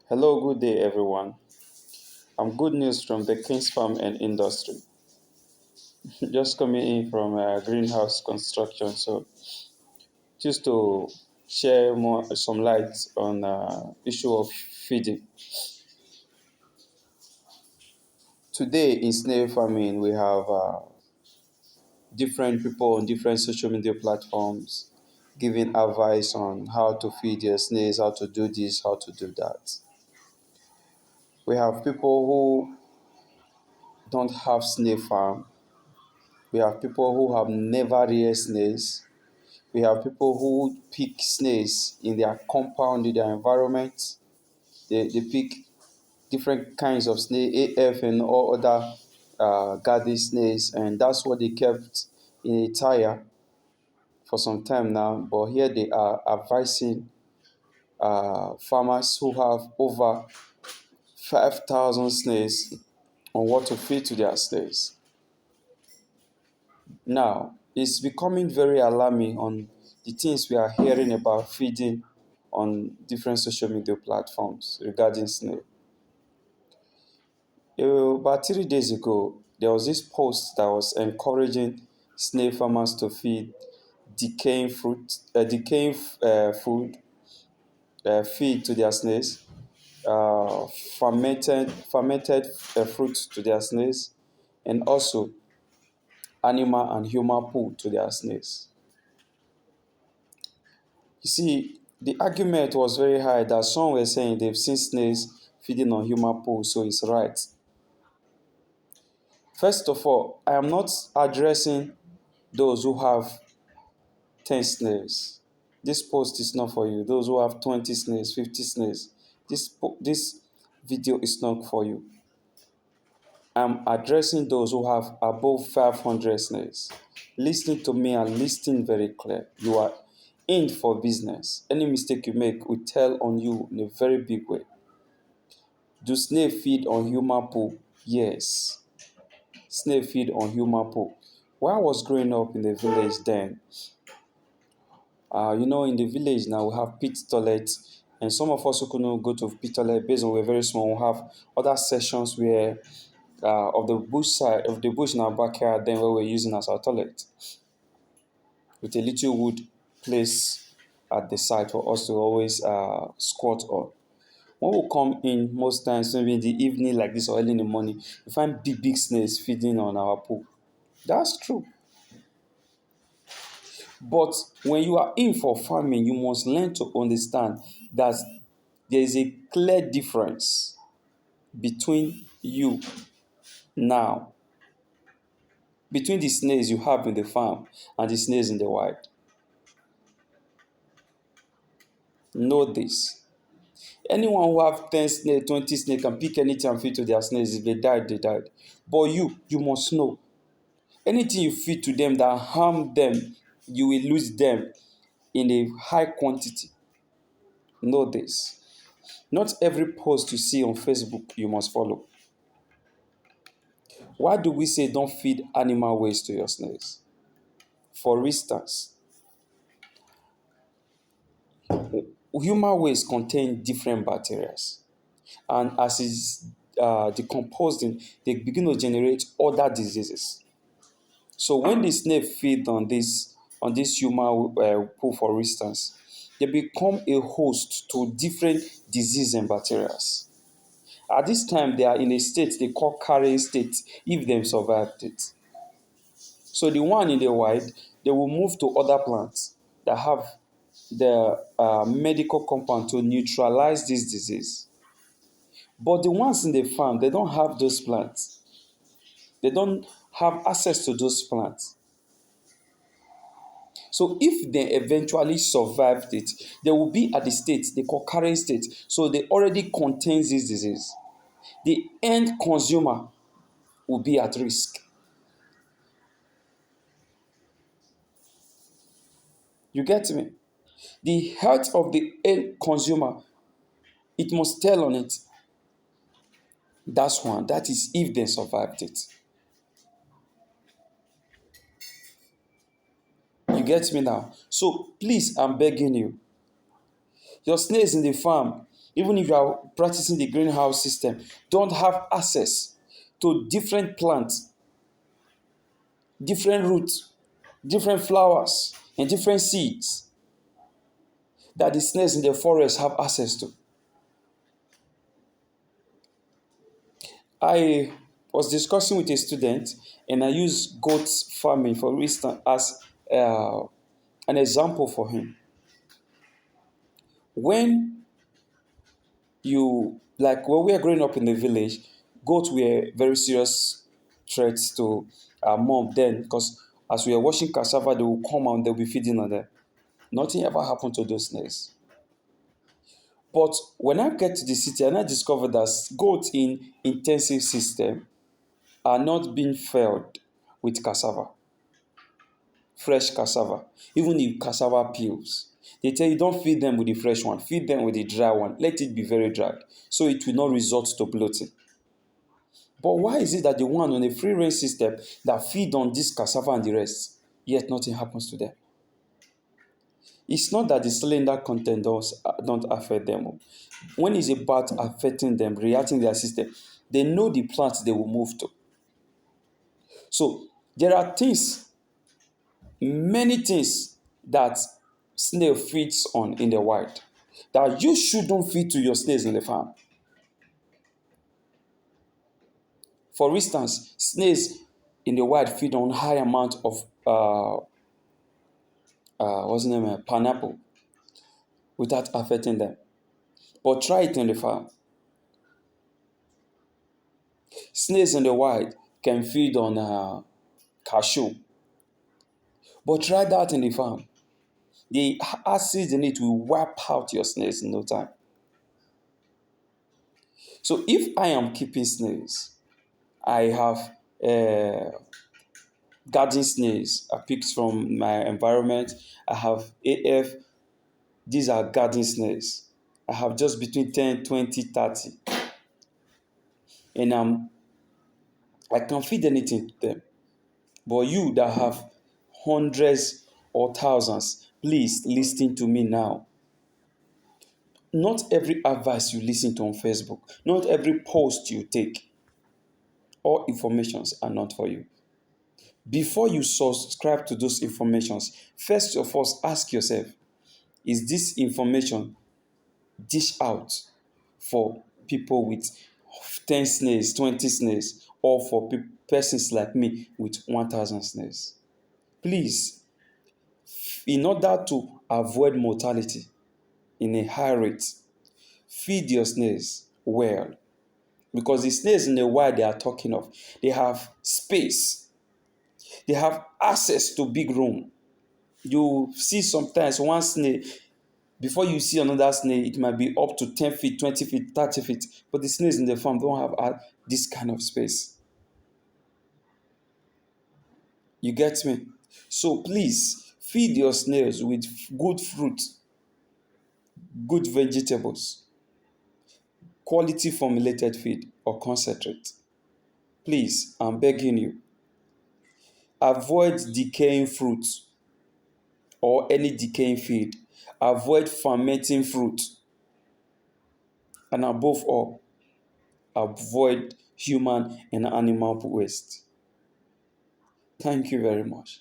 Hello, good day, everyone. I'm good news from the King's Farm and Industry. Just coming in from greenhouse construction, so just to share more some light on issue of feeding. Today in snail farming, we have different people on different social media platforms giving advice on how to feed your snails, how to do this, how to do that. We have people who don't have snail farm. We have people who have never reared snails. We have people who pick snails in their compound, in their environment. They pick different kinds of snail, AF and all other garden snails, and that's what they kept in a tire for some time now. But here they are advising farmers who have over 5,000 snails on what to feed to their snails. Now, it's becoming very alarming on the things we are hearing about feeding on different social media platforms regarding snail. About 3 days ago, there was this post that was encouraging snail farmers to feed decaying food, feed to their snails, uh, fermented fruits to their snails, and also animal and human poo to their snails. You see, the argument was very high that some were saying they've seen snails feeding on human poo, so it's right. First of all, I am not addressing those who have 10 snails. This post is not for you. Those who have 20 snails, 50 snails, this video is not for you. I'm addressing those who have above 500 snails. Listen to me and listen very clear. You are in for business. Any mistake you make will tell on you in a very big way. Do snail feed on human poo? Yes. Snail feed on human poo. When I was growing up in the village then, in the village now we have pit toilets, and some of us who couldn't go to pit toilet based on we're very small, we have other sessions where of the bush side of the bush in our backyard then where we're using as our toilet with a little wood place at the side for us to always squat on. When we come in most times, maybe in the evening like this or early in the morning, you find big, big snails feeding on our pool. That's true. But when you are in for farming, you must learn to understand that there is a clear difference between you now, between the snails you have in the farm and the snails in the wild. Know this. Anyone who have 10 snails, 20 snails can pick anything and feed to their snails. If they died, they died. But you must know. Anything you feed to them that harm them, you will lose them in a high quantity. Know this. Not every post you see on Facebook you must follow. Why do we say don't feed animal waste to your snails? For instance, human waste contain different bacteria, and as it's decomposing, they begin to generate other diseases. So when the snail feed on this human poo, for instance, they become a host to different disease and bacteria. At this time, they are in a state they call carrying state if they survived it. So the one in the wild, they will move to other plants that have the medical compound to neutralize this disease. But the ones in the farm, they don't have those plants. They don't have access to those plants. So if they eventually survived it, they will be at the state they call carrying state. So they already contains this disease. The end consumer will be at risk. You get me? The health of the end consumer, it must tell on it. That's one. That is if they survived it. You get me now? So please, I'm begging you. Your snails in the farm, even if you are practicing the greenhouse system, don't have access to different plants, different roots, different flowers, and different seeds that the snails in the forest have access to. I was discussing with a student, and I used goat farming, for instance, as uh, an example for him. When when we were growing up in the village, goats were very serious threats to our mom then, because as we were washing cassava, they will come and they'll be feeding on them. Nothing ever happened to those snails. But when I get to the city, and I discovered that goats in intensive system are not being fed with cassava, fresh cassava, even if cassava peels. They tell you don't feed them with the fresh one, feed them with the dry one. Let it be very dry so it will not result to bloating. But why is it that the one on a free range system that feed on this cassava and the rest, yet nothing happens to them? It's not that the cylinder content don't affect them. When it's about affecting them, reacting their system, they know the plants they will move to. So there are things, many things that snail feeds on in the wild that you shouldn't feed to your snails in the farm. For instance, snails in the wild feed on high amount of what's the name, pineapple, without affecting them. But try it in the farm. Snails in the wild can feed on cashew, but try that in the farm. The acids in it will wipe out your snails in no time. So if I am keeping snails, I have garden snails I picked from my environment. I have AF. These are garden snails. I have just between 10, 20, 30. And I can feed anything to them. But you that have hundreds or thousands, please listen to me now. Not every advice you listen to on Facebook, not every post you take, all informations are not for you. Before you subscribe to those informations, first of all, ask yourself, is this information dish out for people with 10 snails, 20 snails, or for persons like me with 1,000 snails? Please, in order to avoid mortality in a high rate, feed your snails well. Because the snails in the wild they are talking of, they have space, they have access to big room. You see sometimes one snail, before you see another snail, it might be up to 10 feet, 20 feet, 30 feet. But the snails in the farm don't have this kind of space. You get me? So please, feed your snails with good fruit, good vegetables, quality formulated feed or concentrate. Please, I'm begging you, avoid decaying fruit or any decaying feed. Avoid fermenting fruit. And above all, avoid human and animal waste. Thank you very much.